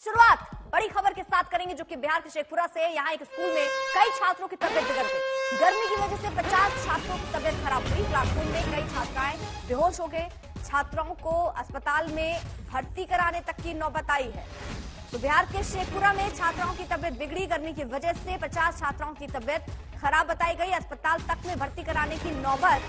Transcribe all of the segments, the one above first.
शुरुआत बड़ी खबर के साथ करेंगे जो कि बिहार के शेखपुरा से। यहाँ एक स्कूल में कई छात्रों की तबियत बिगड़ गई। गर्मी की वजह से 50 छात्रों की तबियत खराब हुई। क्लासरूम में कई छात्राएं बेहोश हो गए। छात्राओं को अस्पताल में भर्ती कराने तक की नौबत आई है। तो बिहार के शेखपुरा में छात्राओं की तबियत बिगड़ी। गर्मी की वजह से 50 छात्राओं की तबियत खराब बताई गई। अस्पताल तक में भर्ती कराने की नौबत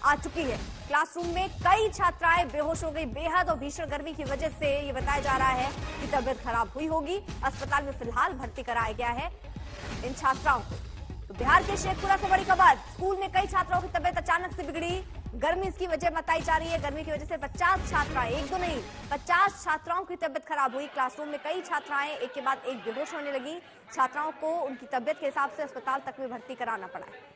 आ चुकी है। क्लासरूम में कई छात्राएं बेहोश हो गई। बेहद और भीषण गर्मी की वजह से ये बताया जा रहा है कि तबियत खराब हुई होगी। अस्पताल में फिलहाल भर्ती कराया गया है इन छात्राओं को। तो बिहार के शेखपुरा से बड़ी खबर, स्कूल में कई छात्राओं की तबियत अचानक से बिगड़ी। गर्मी इसकी वजह बताई जा रही है। गर्मी की वजह से 50 छात्राएं, एक दो नहीं 50 छात्राओं की तबियत खराब हुई। क्लासरूम में कई छात्राएं एक के बाद एक बेहोश होने लगी। छात्राओं को उनकी तबियत के हिसाब से अस्पताल तक में भर्ती कराना पड़ा है।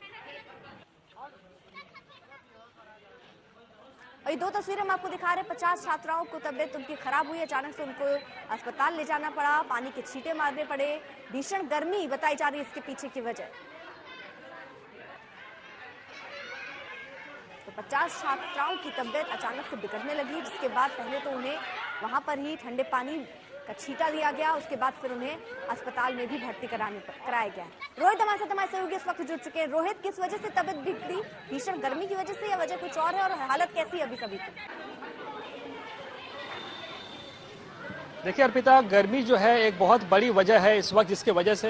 और ये दो तस्वीरें हम आपको दिखा रहे हैं। 50 छात्राओं को तबियत उनकी खराब हुई। अचानक से उनको अस्पताल ले जाना पड़ा। पानी के छींटे मारने पड़े। भीषण गर्मी बताई जा रही है इसके पीछे की वजह। तो 50 छात्राओं की तबियत अचानक से बिगड़ने लगी, जिसके बाद पहले तो उन्हें वहां पर ही ठंडे पानी का छींटा दिया गया। उसके बाद फिर उन्हें अस्पताल में भी भर्ती कराया गया। रोहित हमारे सहयोगी इस वक्त जुड़ चुके हैं। रोहित, किस वजह से तबियत बिगड़ी? भीषण गर्मी की वजह से या वजह कुछ और है? और हालत कैसी है अभी सभी की? देखिए अर्पिता, गर्मी जो है एक बहुत बड़ी वजह है इस वक्त,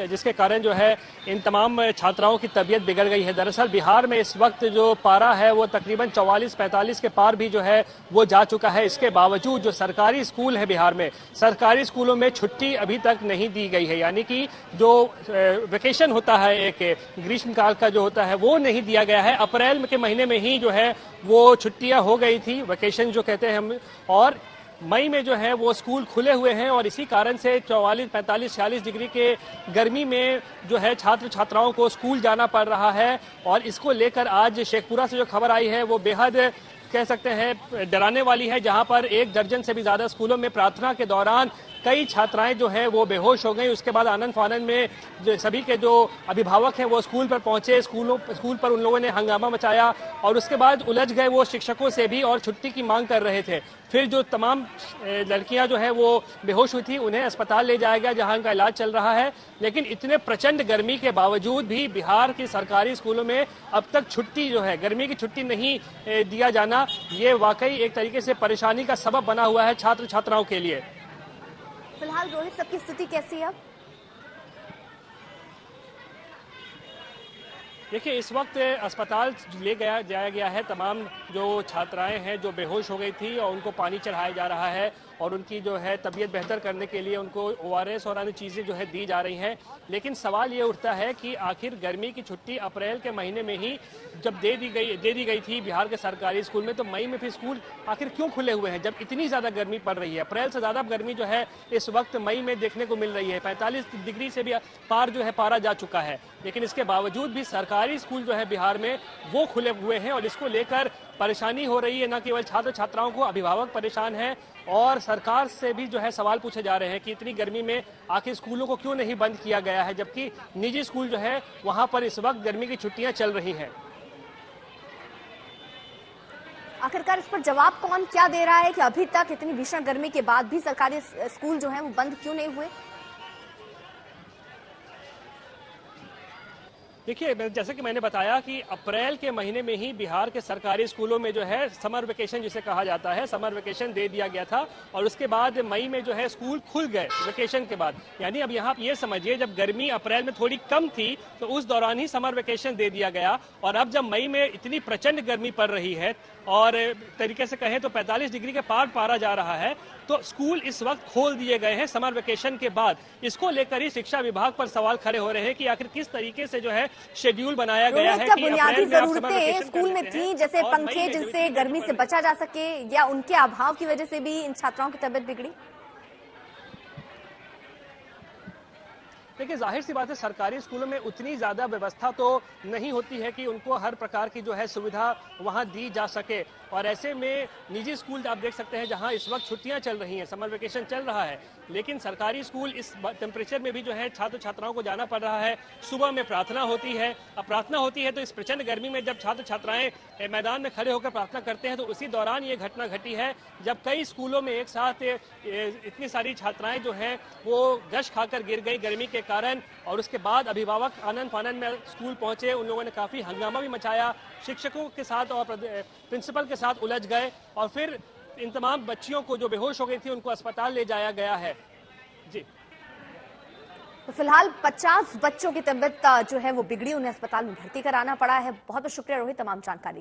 जिसके कारण जो है इन तमाम छात्राओं की तबीयत बिगड़ गई है। दरअसल बिहार में इस वक्त जो पारा है वो तकरीबन 44-45 के पार भी जो है वो जा चुका है। इसके बावजूद जो सरकारी स्कूल है बिहार में, सरकारी स्कूलों में छुट्टी अभी तक नहीं दी गई है। यानी कि जो वेकेशन होता है, एक ग्रीष्मकाल का जो होता है, वो नहीं दिया गया है। अप्रैल के महीने में ही जो है वो छुट्टियां हो गई थी, वेकेशन जो कहते हैं हम, और मई में जो है वो स्कूल खुले हुए हैं। और इसी कारण से 44, 45, 46 डिग्री के गर्मी में जो है छात्र छात्राओं को स्कूल जाना पड़ रहा है। और इसको लेकर आज शेखपुरा से जो खबर आई है वो बेहद कह सकते हैं डराने वाली है, जहां पर 1 दर्जन से भी ज्यादा स्कूलों में प्रार्थना के दौरान कई छात्राएं जो है वो बेहोश हो गई। उसके बाद आनंद फानंद में जो सभी के जो अभिभावक हैं वो स्कूल पर पहुंचे। स्कूल पर उन लोगों ने हंगामा मचाया और उसके बाद उलझ गए वो शिक्षकों से भी और छुट्टी की मांग कर रहे थे। फिर जो तमाम लड़कियां जो है वो बेहोश हुई थी, उन्हें अस्पताल ले जाया गया जहां उनका इलाज चल रहा है। लेकिन इतने प्रचंड गर्मी के बावजूद भी बिहार की सरकारी स्कूलों में अब तक छुट्टी जो है, गर्मी की छुट्टी नहीं दिया जाना, ये वाकई एक तरीके से परेशानी का सबब बना हुआ है छात्र छात्राओं के लिए। फिलहाल रोहित, सबकी स्थिति कैसी है? देखिए इस वक्त अस्पताल जाया गया है। तमाम जो छात्राएं हैं जो बेहोश हो गई थी और उनको पानी चढ़ाया जा रहा है और उनकी जो है तबीयत बेहतर करने के लिए उनको ORS और अन्य चीज़ें जो है दी जा रही हैं। लेकिन सवाल ये उठता है कि आखिर गर्मी की छुट्टी अप्रैल के महीने में ही जब दे दी गई थी बिहार के सरकारी स्कूल में, तो मई में फिर स्कूल आखिर क्यों खुले हुए हैं जब इतनी ज़्यादा गर्मी पड़ रही है? अप्रैल से ज़्यादा गर्मी जो है इस वक्त मई में देखने को मिल रही है। 45 डिग्री से भी पार जो है पारा जा चुका है। लेकिन इसके बावजूद भी सरकारी स्कूल जो है बिहार में वो खुले हुए हैं और इसको लेकर परेशानी हो रही है। न केवल छात्र छात्राओं को, अभिभावक परेशान हैं और सरकार से भी जो है सवाल पूछे जा रहे हैं कि इतनी गर्मी में आखिर स्कूलों को क्यों नहीं बंद किया गया है, जबकि निजी स्कूल जो है वहां पर इस वक्त गर्मी की छुट्टियां चल रही हैं। आखिरकार इस पर जवाब कौन क्या दे रहा है कि अभी तक इतनी भीषण गर्मी के बाद भी सरकारी स्कूल जो है वो बंद क्यों नहीं हुए? देखिए जैसे कि मैंने बताया कि अप्रैल के महीने में ही बिहार के सरकारी स्कूलों में जो है समर वेकेशन जिसे कहा जाता है, समर वेकेशन दे दिया गया था। और उसके बाद मई में जो है स्कूल खुल गए वेकेशन के बाद। यानी अब यहाँ ये समझिए, जब गर्मी अप्रैल में थोड़ी कम थी तो उस दौरान ही समर वेकेशन दे दिया गया। और अब जब मई में इतनी प्रचंड गर्मी पड़ रही है और तरीके से कहें तो 45 डिग्री के पार पारा जा रहा है, तो स्कूल इस वक्त खोल दिए गए हैं समर वेकेशन के बाद। इसको लेकर ही शिक्षा विभाग पर सवाल खड़े हो रहे हैं कि आखिर किस तरीके से जो है शेड्यूल बनाया गया है कि बुनियादी जरूरतें स्कूल में थी, जैसे पंखे जिनसे गर्मी से बचा जा सके, या उनके अभाव की वजह से भी इन छात्राओं की तबीयत बिगड़ी? देखिए जाहिर सी बात है सरकारी स्कूलों में उतनी ज़्यादा व्यवस्था तो नहीं होती है कि उनको हर प्रकार की जो है सुविधा वहाँ दी जा सके। और ऐसे में निजी स्कूल आप देख सकते हैं जहाँ इस वक्त छुट्टियाँ चल रही हैं, समर वेकेशन चल रहा है, लेकिन सरकारी स्कूल इस टेम्परेचर में भी जो है छात्र छात्राओं को जाना पड़ रहा है। सुबह में प्रार्थना होती है, अब प्रार्थना होती है तो इस प्रचंड गर्मी में जब छात्र छात्राएं मैदान में खड़े होकर प्रार्थना करते हैं तो उसी दौरान ये घटना घटी है जब कई स्कूलों में एक साथ इतनी सारी छात्राएं जो हैं वो गश खाकर गिर गई गर्मी के कारण। और उसके बाद अभिभावक आनंद फानन में स्कूल पहुंचे, उन लोगों ने काफी हंगामा भी मचाया, शिक्षकों के साथ और प्रिंसिपल के साथ उलझ गए और फिर इन तमाम बच्चियों को जो बेहोश हो गई थी उनको अस्पताल ले जाया गया है। जी तो फिलहाल 50 बच्चों की तबीयत जो है वो बिगड़ी, उन्हें अस्पताल में भर्ती कराना पड़ा है। बहुत बहुत शुक्रिया रोहित तमाम जानकारी